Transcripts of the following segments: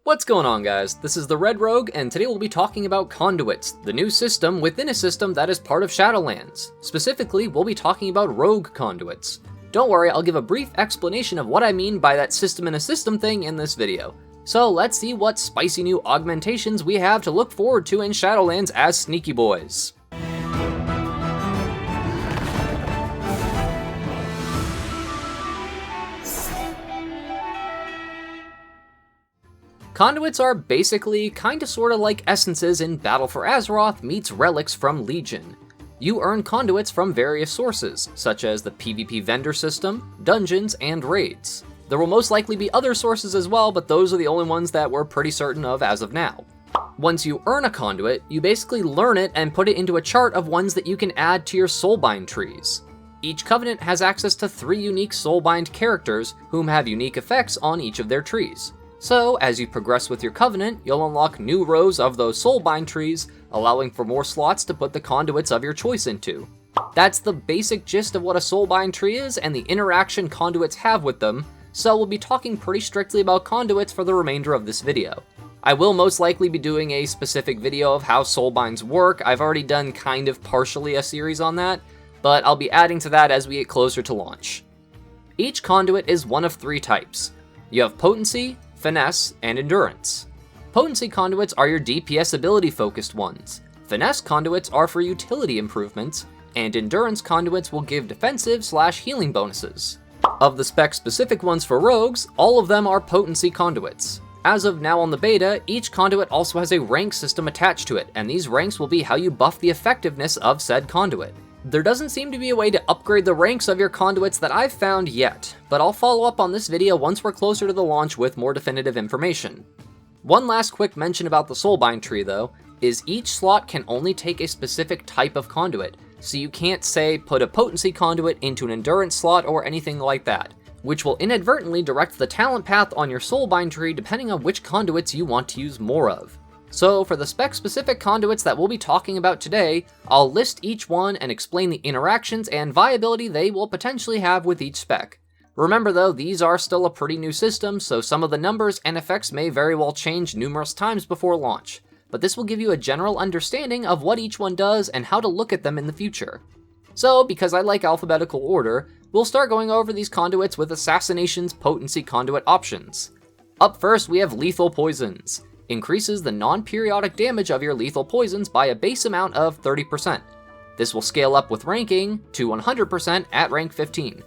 What's going on, guys? This is the Red Rogue, and today we'll be talking about Conduits, the new system within a system that is part of Shadowlands. Specifically, we'll be talking about Rogue Conduits. Don't worry, I'll give a brief explanation of what I mean by that system in a system thing in this video. So let's see what spicy new augmentations we have to look forward to in Shadowlands as Sneaky Boys. Conduits are basically kinda sorta like essences in Battle for Azeroth meets relics from Legion. You earn conduits from various sources, such as the PvP vendor system, dungeons, and raids. There will most likely be other sources as well, but those are the only ones that we're pretty certain of as of now. Once you earn a conduit, you basically learn it and put it into a chart of ones that you can add to your soulbind trees. Each covenant has access to 3 unique soulbind characters, whom have unique effects on each of their trees. So, as you progress with your covenant, you'll unlock new rows of those soulbind trees, allowing for more slots to put the conduits of your choice into. That's the basic gist of what a soulbind tree is and the interaction conduits have with them, so we'll be talking pretty strictly about conduits for the remainder of this video. I will most likely be doing a specific video of how soulbinds work. I've already done kind of partially a series on that, but I'll be adding to that as we get closer to launch. Each conduit is one of 3 types. You have Potency, Finesse, and Endurance. Potency conduits are your DPS ability focused ones. Finesse conduits are for utility improvements, and Endurance conduits will give defensive/healing bonuses. Of the spec-specific ones for rogues, all of them are Potency conduits. As of now on the beta, each conduit also has a rank system attached to it, and these ranks will be how you buff the effectiveness of said conduit. There doesn't seem to be a way to upgrade the ranks of your conduits that I've found yet, but I'll follow up on this video once we're closer to the launch with more definitive information. One last quick mention about the soulbind tree though, is each slot can only take a specific type of conduit, so you can't say put a potency conduit into an endurance slot or anything like that, which will inadvertently direct the talent path on your soulbind tree depending on which conduits you want to use more of. So for the spec-specific conduits that we'll be talking about today, I'll list each one and explain the interactions and viability they will potentially have with each spec. Remember though, these are still a pretty new system, so some of the numbers and effects may very well change numerous times before launch, but this will give you a general understanding of what each one does and how to look at them in the future. So, because I like alphabetical order, we'll start going over these conduits with Assassination's potency conduit options. Up first, we have Lethal Poisons. Increases the non-periodic damage of your lethal poisons by a base amount of 30%. This will scale up with ranking to 100% at rank 15.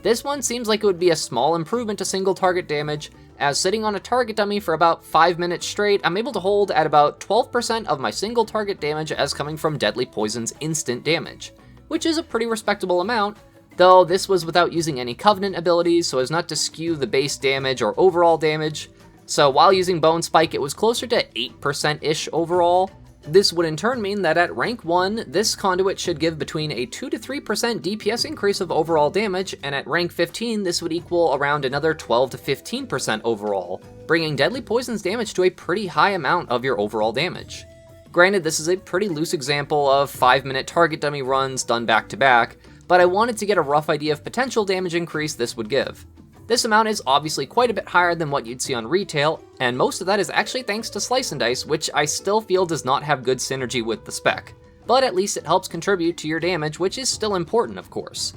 This one seems like it would be a small improvement to single target damage, as sitting on a target dummy for about 5 minutes straight, I'm able to hold at about 12% of my single target damage as coming from Deadly Poison's instant damage, which is a pretty respectable amount, though this was without using any Covenant abilities so as not to skew the base damage or overall damage. So while using Bone Spike, it was closer to 8%-ish overall. This would in turn mean that at rank 1, this conduit should give between a 2 to 3% DPS increase of overall damage, and at rank 15, this would equal around another 12 to 15% overall, bringing Deadly Poison's damage to a pretty high amount of your overall damage. Granted, this is a pretty loose example of 5-minute target dummy runs done back to back, but I wanted to get a rough idea of potential damage increase this would give. This amount is obviously quite a bit higher than what you'd see on retail, and most of that is actually thanks to Slice and Dice, which I still feel does not have good synergy with the spec. But at least it helps contribute to your damage, which is still important, of course.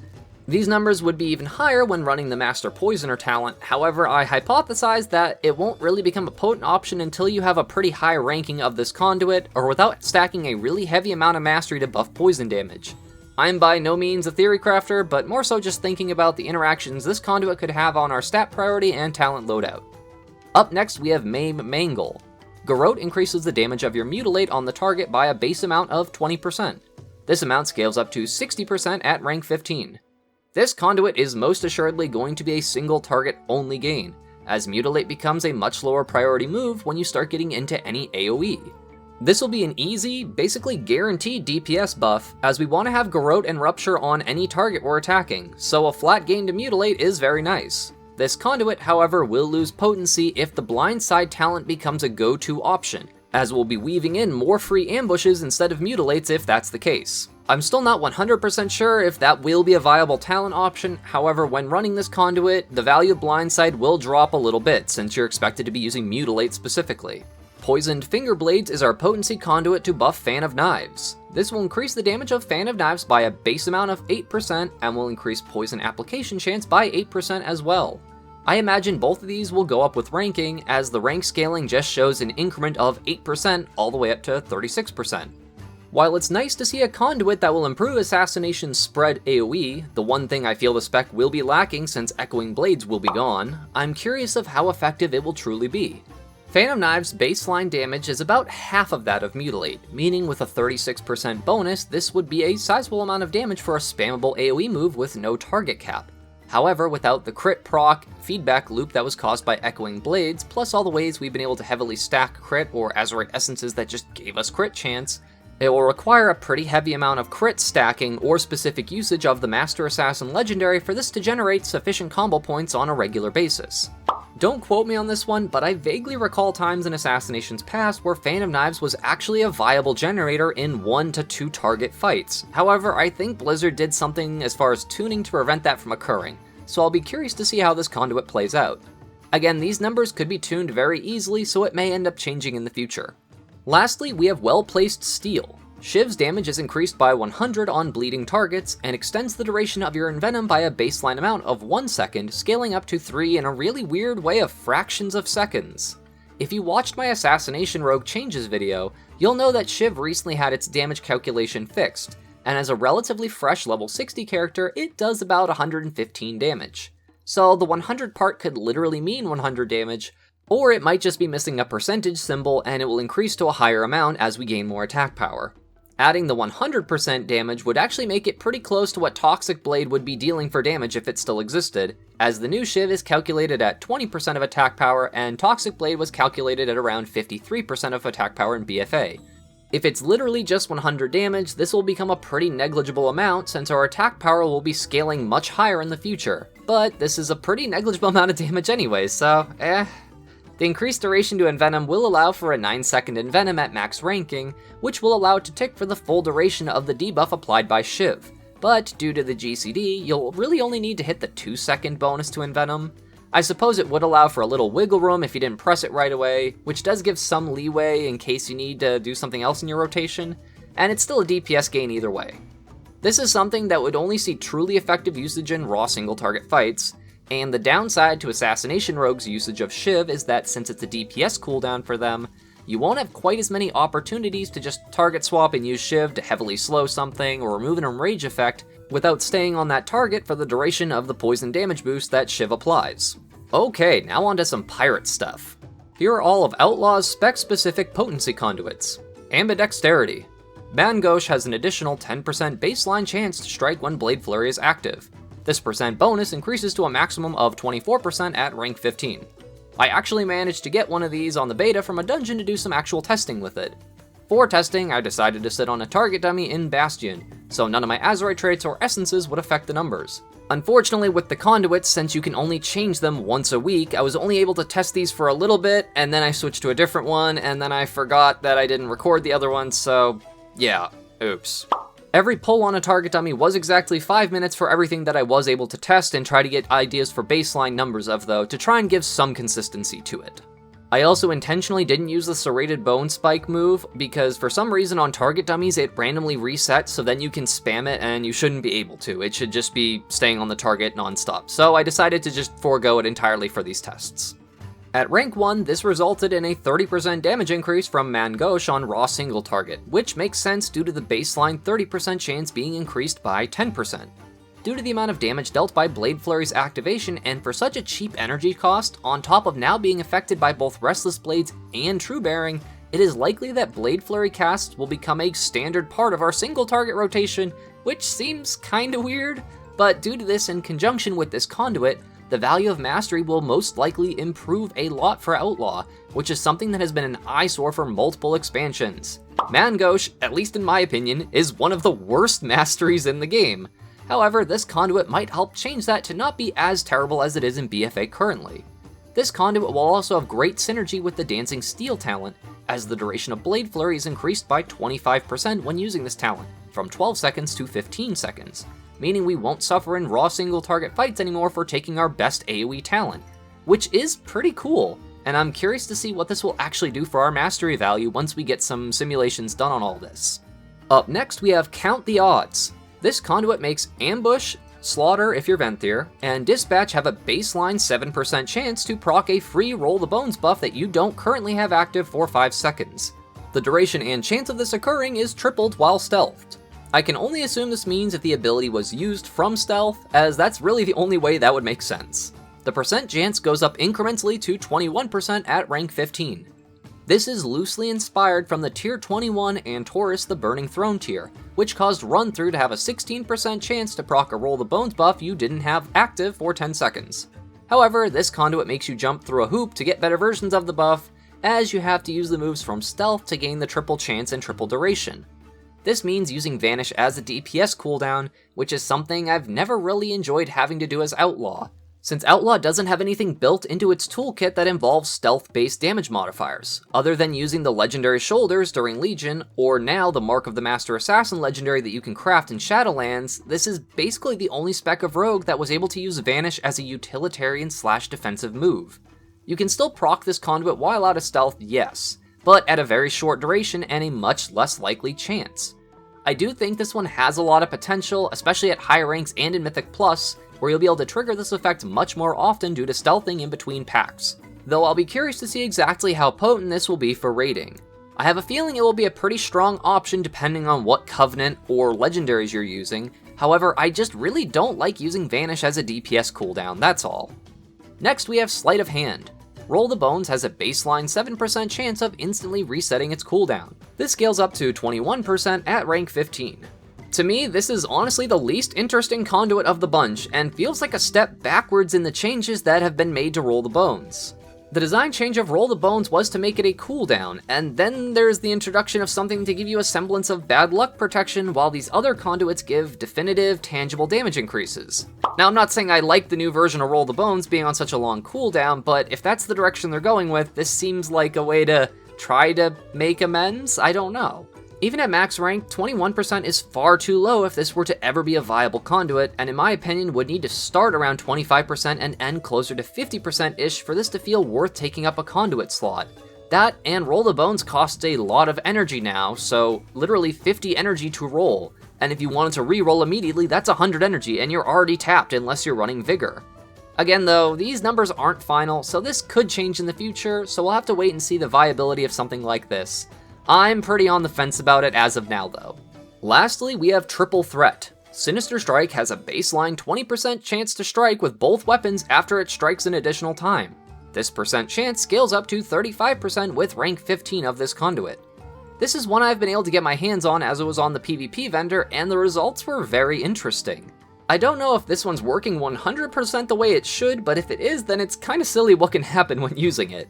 These numbers would be even higher when running the Master Poisoner talent, however I hypothesized that it won't really become a potent option until you have a pretty high ranking of this conduit, or without stacking a really heavy amount of mastery to buff poison damage. I'm by no means a theory crafter, but more so just thinking about the interactions this conduit could have on our stat priority and talent loadout. Up next, we have Maim Mangle. Garrote increases the damage of your Mutilate on the target by a base amount of 20%. This amount scales up to 60% at rank 15. This conduit is most assuredly going to be a single target only gain, as Mutilate becomes a much lower priority move when you start getting into any AoE. This will be an easy, basically guaranteed DPS buff, as we want to have Garrote and Rupture on any target we're attacking, so a flat gain to Mutilate is very nice. This conduit, however, will lose potency if the Blindside talent becomes a go-to option, as we'll be weaving in more free ambushes instead of Mutilates if that's the case. I'm still not 100% sure if that will be a viable talent option, however when running this conduit, the value of Blindside will drop a little bit since you're expected to be using Mutilate specifically. Poisoned Finger Blades is our Potency Conduit to buff Fan of Knives. This will increase the damage of Fan of Knives by a base amount of 8% and will increase poison application chance by 8% as well. I imagine both of these will go up with ranking, as the rank scaling just shows an increment of 8% all the way up to 36%. While it's nice to see a conduit that will improve Assassination's spread AoE, the one thing I feel the spec will be lacking since Echoing Blades will be gone, I'm curious of how effective it will truly be. Fan of Knives' baseline damage is about half of that of Mutilate, meaning with a 36% bonus, this would be a sizable amount of damage for a spammable AoE move with no target cap. However, without the crit proc feedback loop that was caused by Echoing Blades, plus all the ways we've been able to heavily stack crit or Azurite essences that just gave us crit chance, it will require a pretty heavy amount of crit stacking or specific usage of the Master Assassin Legendary for this to generate sufficient combo points on a regular basis. Don't quote me on this one, but I vaguely recall times in Assassination's past where Fan of Knives was actually a viable generator in 1 to 2 target fights. However, I think Blizzard did something as far as tuning to prevent that from occurring, so I'll be curious to see how this conduit plays out. Again, these numbers could be tuned very easily, so it may end up changing in the future. Lastly, we have Well-Placed Steel. Shiv's damage is increased by 100 on bleeding targets, and extends the duration of your envenom by a baseline amount of 1 second, scaling up to 3 in a really weird way of fractions of seconds. If you watched my Assassination Rogue Changes video, you'll know that Shiv recently had its damage calculation fixed, and as a relatively fresh level 60 character, it does about 115 damage. So the 100 part could literally mean 100 damage, or it might just be missing a percentage symbol and it will increase to a higher amount as we gain more attack power. Adding the 100% damage would actually make it pretty close to what Toxic Blade would be dealing for damage if it still existed, as the new Shiv is calculated at 20% of attack power and Toxic Blade was calculated at around 53% of attack power in BFA. If it's literally just 100 damage, this will become a pretty negligible amount since our attack power will be scaling much higher in the future, but this is a pretty negligible amount of damage anyway, so The increased duration to Envenom will allow for a 9-second Envenom at max ranking, which will allow it to tick for the full duration of the debuff applied by Shiv. But due to the GCD, you'll really only need to hit the 2-second bonus to Envenom. I suppose it would allow for a little wiggle room if you didn't press it right away, which does give some leeway in case you need to do something else in your rotation, and it's still a DPS gain either way. This is something that would only see truly effective usage in raw single target fights, and the downside to Assassination Rogue's usage of Shiv is that since it's a DPS cooldown for them, you won't have quite as many opportunities to just target swap and use Shiv to heavily slow something or remove an enrage effect without staying on that target for the duration of the poison damage boost that Shiv applies. Okay, now on to some pirate stuff. Here are all of Outlaw's spec-specific potency conduits. Ambidexterity. Mangosh has an additional 10% baseline chance to strike when Blade Flurry is active. This percent bonus increases to a maximum of 24% at rank 15. I actually managed to get one of these on the beta from a dungeon to do some actual testing with it. For testing, I decided to sit on a target dummy in Bastion, so none of my Azurite traits or essences would affect the numbers. Unfortunately, with the conduits, since you can only change them once a week, I was only able to test these for a little bit, and then I switched to a different one, and then I forgot that I didn't record the other one, so yeah, oops. Every pull on a target dummy was exactly 5 minutes for everything that I was able to test and try to get ideas for baseline numbers of though, to try and give some consistency to it. I also intentionally didn't use the Serrated Bone Spike move, because for some reason on target dummies it randomly resets, so then you can spam it and you shouldn't be able to. It should just be staying on the target nonstop, so I decided to just forego it entirely for these tests. At rank 1, this resulted in a 30% damage increase from Mangosh on raw single target, which makes sense due to the baseline 30% chance being increased by 10%. Due to the amount of damage dealt by Blade Flurry's activation, and for such a cheap energy cost, on top of now being affected by both Restless Blades and True Bearing, it is likely that Blade Flurry casts will become a standard part of our single target rotation, which seems kinda weird, but due to this in conjunction with this conduit, the value of mastery will most likely improve a lot for Outlaw, which is something that has been an eyesore for multiple expansions. Mangosh, at least in my opinion, is one of the worst masteries in the game. However, this conduit might help change that to not be as terrible as it is in BFA currently. This conduit will also have great synergy with the Dancing Steel talent, as the duration of Blade Flurry is increased by 25% when using this talent, from 12 seconds to 15 seconds, meaning we won't suffer in raw single target fights anymore for taking our best AoE talent, which is pretty cool, and I'm curious to see what this will actually do for our mastery value once we get some simulations done on all this. Up next we have Count the Odds. This conduit makes Ambush, Slaughter if you're Venthyr, and Dispatch have a baseline 7% chance to proc a free Roll the Bones buff that you don't currently have active for 5 seconds. The duration and chance of this occurring is tripled while stealthed. I can only assume this means if the ability was used from stealth, as that's really the only way that would make sense. The percent chance goes up incrementally to 21% at rank 15. This is loosely inspired from the tier 21 and Taurus the Burning Throne tier, which caused Run-Through to have a 16% chance to proc a Roll the Bones buff you didn't have active for 10 seconds. However, this conduit makes you jump through a hoop to get better versions of the buff, as you have to use the moves from stealth to gain the triple chance and triple duration. This means using Vanish as a DPS cooldown, which is something I've never really enjoyed having to do as Outlaw, since Outlaw doesn't have anything built into its toolkit that involves stealth-based damage modifiers, other than using the legendary shoulders during Legion, or now the Mark of the Master Assassin legendary that you can craft in Shadowlands. This is basically the only spec of Rogue that was able to use Vanish as a utilitarian/defensive move. You can still proc this conduit while out of stealth, yes, but at a very short duration and a much less likely chance. I do think this one has a lot of potential, especially at higher ranks and in Mythic Plus, where you'll be able to trigger this effect much more often due to stealthing in between packs, though I'll be curious to see exactly how potent this will be for raiding. I have a feeling it will be a pretty strong option depending on what Covenant or Legendaries you're using, however I just really don't like using Vanish as a DPS cooldown, that's all. Next we have Sleight of Hand. Roll the Bones has a baseline 7% chance of instantly resetting its cooldown. This scales up to 21% at rank 15. To me, this is honestly the least interesting conduit of the bunch, and feels like a step backwards in the changes that have been made to Roll the Bones. The design change of Roll the Bones was to make it a cooldown, and then there's the introduction of something to give you a semblance of bad luck protection, while these other conduits give definitive, tangible damage increases. Now, I'm not saying I like the new version of Roll the Bones being on such a long cooldown, but if that's the direction they're going with, this seems like a way to try to make amends? I don't know. Even at max rank, 21% is far too low if this were to ever be a viable conduit, and in my opinion would need to start around 25% and end closer to 50%-ish for this to feel worth taking up a conduit slot. That and Roll the Bones costs a lot of energy now, so literally 50 energy to roll, and if you wanted to re-roll immediately, that's 100 energy and you're already tapped unless you're running Vigor. Again though, these numbers aren't final, so this could change in the future, so we'll have to wait and see the viability of something like this. I'm pretty on the fence about it as of now though. Lastly, we have Triple Threat. Sinister Strike has a baseline 20% chance to strike with both weapons after it strikes an additional time. This percent chance scales up to 35% with rank 15 of this conduit. This is one I've been able to get my hands on as it was on the PvP vendor, and the results were very interesting. I don't know if this one's working 100% the way it should, but if it is, then it's kinda silly what can happen when using it.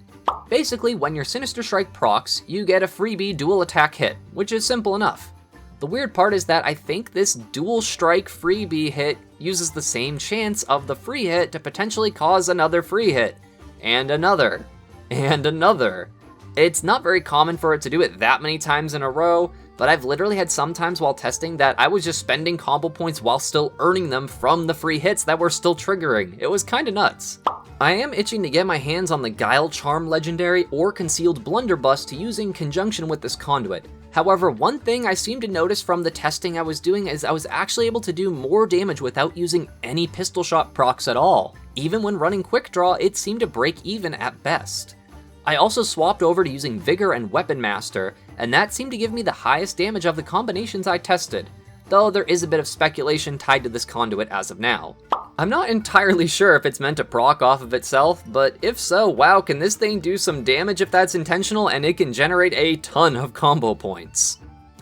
Basically, when your Sinister Strike procs, you get a freebie dual attack hit, which is simple enough. The weird part is that I think this dual strike freebie hit uses the same chance of the free hit to potentially cause another free hit, and another, and another. It's not very common for it to do it that many times in a row, but I've literally had some times while testing that I was just spending combo points while still earning them from the free hits that were still triggering. It was kinda nuts. I am itching to get my hands on the Guile Charm Legendary or Concealed Blunderbuss to use in conjunction with this conduit. However, one thing I seem to notice from the testing I was doing is I was actually able to do more damage without using any pistol shot procs at all. Even when running Quick Draw, it seemed to break even at best. I also swapped over to using Vigor and Weapon Master, and that seemed to give me the highest damage of the combinations I tested, though there is a bit of speculation tied to this conduit as of now. I'm not entirely sure if it's meant to proc off of itself, but if so, wow, can this thing do some damage if that's intentional, and it can generate a ton of combo points.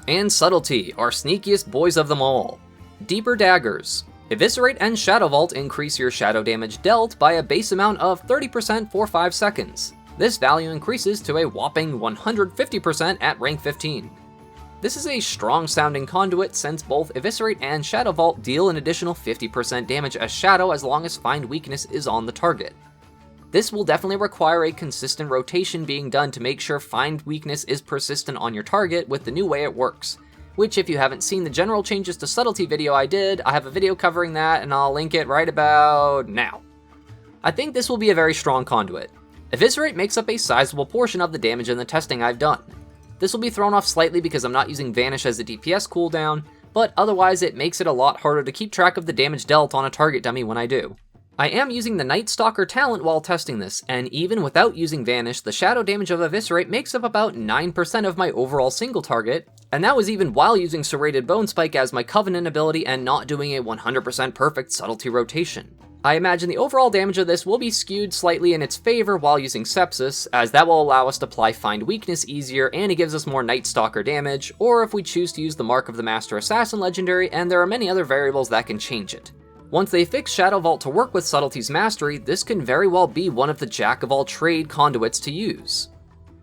And Subtlety, our sneakiest boys of them all. Deeper Daggers. Eviscerate and Shadow Vault increase your shadow damage dealt by a base amount of 30% for 5 seconds. This value increases to a whopping 150% at rank 15. This is a strong sounding conduit since both Eviscerate and Shadow Vault deal an additional 50% damage as Shadow as long as Find Weakness is on the target. This will definitely require a consistent rotation being done to make sure Find Weakness is persistent on your target with the new way it works, which if you haven't seen the general changes to subtlety video I did, I have a video covering that and I'll link it right about now. I think this will be a very strong conduit. Eviscerate makes up a sizable portion of the damage in the testing I've done. This will be thrown off slightly because I'm not using Vanish as a DPS cooldown, but otherwise it makes it a lot harder to keep track of the damage dealt on a target dummy when I do. I am using the Night Stalker talent while testing this, and even without using Vanish, the shadow damage of Eviscerate makes up about 9% of my overall single target, and that was even while using Serrated Bone Spike as my Covenant ability and not doing a 100% perfect subtlety rotation. I imagine the overall damage of this will be skewed slightly in its favor while using Sepsis, as that will allow us to apply Find Weakness easier and it gives us more Night Stalker damage, or if we choose to use the Mark of the Master Assassin legendary, and there are many other variables that can change it. Once they fix Shadow Vault to work with Subtlety's Mastery, this can very well be one of the jack-of-all-trade conduits to use.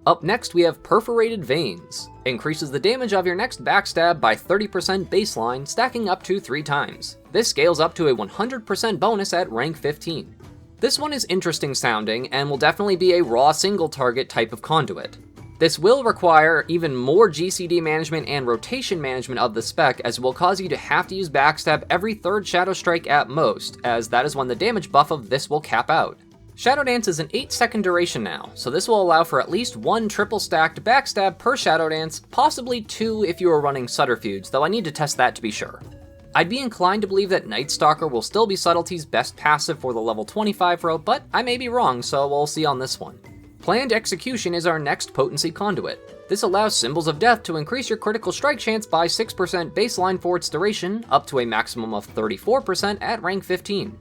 Up next we have Perforated Veins. Increases the damage of your next backstab by 30% baseline, stacking up to 3 times. This scales up to a 100% bonus at rank 15. This one is interesting sounding, and will definitely be a raw single target type of conduit. This will require even more GCD management and rotation management of the spec, as it will cause you to have to use backstab every 3rd Shadow Strike at most, as that is when the damage buff of this will cap out. Shadow Dance is an 8-second duration now, so this will allow for at least 1 triple stacked backstab per Shadow Dance, possibly 2 if you are running Subterfuge, though I need to test that to be sure. I'd be inclined to believe that Night Stalker will still be Subtlety's best passive for the level 25 row, but I may be wrong, so we'll see on this one. Planned Execution is our next Potency Conduit. This allows Symbols of Death to increase your critical strike chance by 6% baseline for its duration, up to a maximum of 34% at rank 15.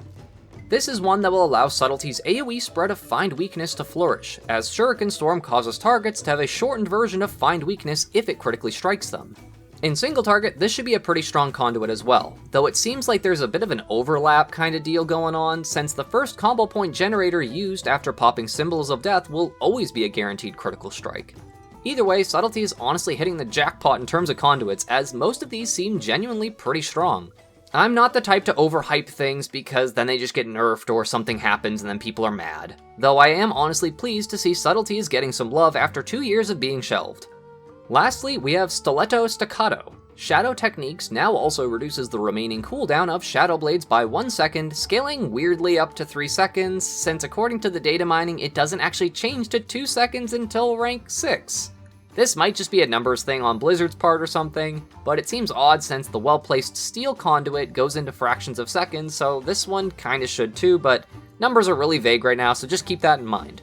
This is one that will allow Subtlety's AoE spread of Find Weakness to flourish, as Shuriken Storm causes targets to have a shortened version of Find Weakness if it critically strikes them. In single target, this should be a pretty strong conduit as well, though it seems like there's a bit of an overlap kind of deal going on, since the first combo point generator used after popping Symbols of Death will always be a guaranteed critical strike. Either way, Subtlety is honestly hitting the jackpot in terms of conduits, as most of these seem genuinely pretty strong. I'm not the type to overhype things because then they just get nerfed or something happens and then people are mad, though I am honestly pleased to see Subtlety is getting some love after 2 years of being shelved. Lastly, we have Stiletto Staccato. Shadow Techniques now also reduces the remaining cooldown of Shadow Blades by 1 second, scaling weirdly up to 3 seconds, since according to the data mining, it doesn't actually change to 2 seconds until rank 6. This might just be a numbers thing on Blizzard's part or something, but it seems odd since the well-placed Steel Conduit goes into fractions of seconds, so this one kinda should too, but numbers are really vague right now, so just keep that in mind.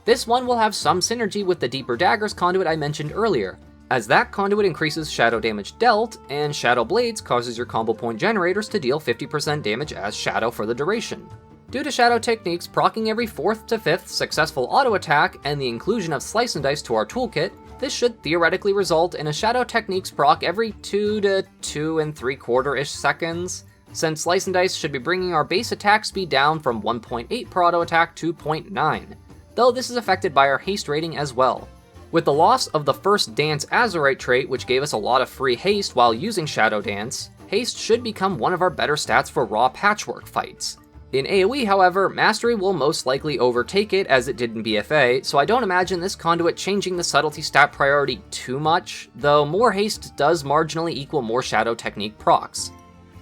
This one will have some synergy with the Deeper Daggers conduit I mentioned earlier, as that conduit increases shadow damage dealt, and Shadow Blades causes your combo point generators to deal 50% damage as Shadow for the duration. Due to Shadow Techniques proccing every 4th to 5th successful auto attack and the inclusion of Slice and Dice to our toolkit, this should theoretically result in a Shadow Techniques proc every 2 to 2 3/4-ish seconds, since Slice and Dice should be bringing our base attack speed down from 1.8 per auto attack to 0.9, though this is affected by our haste rating as well. With the loss of the first Dance Azurite trait, which gave us a lot of free haste while using Shadow Dance, haste should become one of our better stats for raw patchwork fights. In AoE, however, Mastery will most likely overtake it as it did in BFA, so I don't imagine this conduit changing the Subtlety stat priority too much, though more haste does marginally equal more Shadow Technique procs.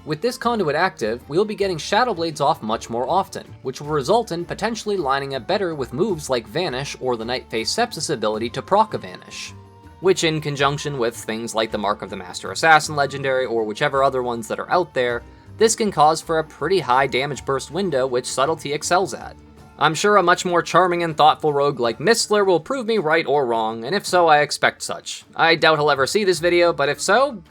With this conduit active, we will be getting Shadow Blades off much more often, which will result in potentially lining up better with moves like Vanish or the Night Phase Sepsis ability to proc a Vanish, which in conjunction with things like the Mark of the Master Assassin legendary or whichever other ones that are out there, this can cause for a pretty high damage burst window which Subtlety excels at. I'm sure a much more charming and thoughtful rogue like Mistler will prove me right or wrong, and if so, I expect such. I doubt he'll ever see this video, but if so,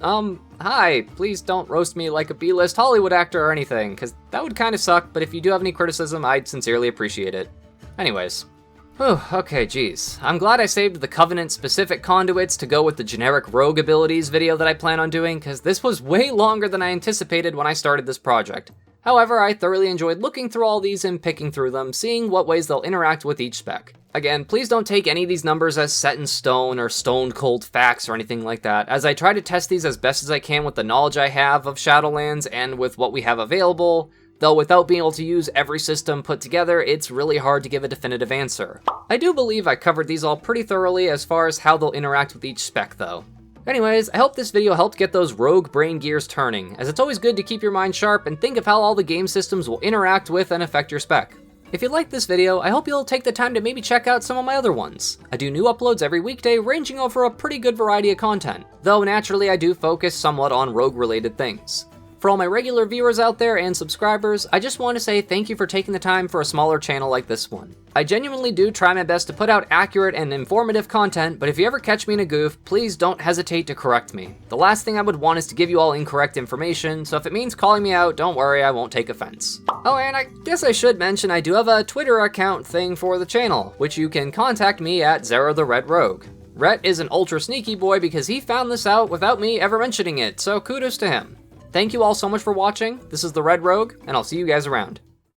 hi, please don't roast me like a B-list Hollywood actor or anything, cause that would kinda suck, but if you do have any criticism, I'd sincerely appreciate it. Anyways. Whew, okay, geez. I'm glad I saved the Covenant-specific conduits to go with the generic rogue abilities video that I plan on doing, cause this was way longer than I anticipated when I started this project. However, I thoroughly enjoyed looking through all these and picking through them, seeing what ways they'll interact with each spec. Again, please don't take any of these numbers as set in stone or stone cold facts or anything like that, as I try to test these as best as I can with the knowledge I have of Shadowlands and with what we have available, though without being able to use every system put together, it's really hard to give a definitive answer. I do believe I covered these all pretty thoroughly as far as how they'll interact with each spec though. Anyways, I hope this video helped get those rogue brain gears turning, as it's always good to keep your mind sharp and think of how all the game systems will interact with and affect your spec. If you liked this video, I hope you'll take the time to maybe check out some of my other ones. I do new uploads every weekday, ranging over a pretty good variety of content, though naturally I do focus somewhat on rogue-related things. For all my regular viewers out there and subscribers, I just want to say thank you for taking the time for a smaller channel like this one. I genuinely do try my best to put out accurate and informative content, but if you ever catch me in a goof, please don't hesitate to correct me. The last thing I would want is to give you all incorrect information, so if it means calling me out, don't worry, I won't take offense. Oh, and I guess I should mention I do have a Twitter account thing for the channel, which you can contact me at Zero the Red Rogue. Rhett is an ultra sneaky boy because he found this out without me ever mentioning it, so kudos to him. Thank you all so much for watching. This is the Red Rogue, and I'll see you guys around.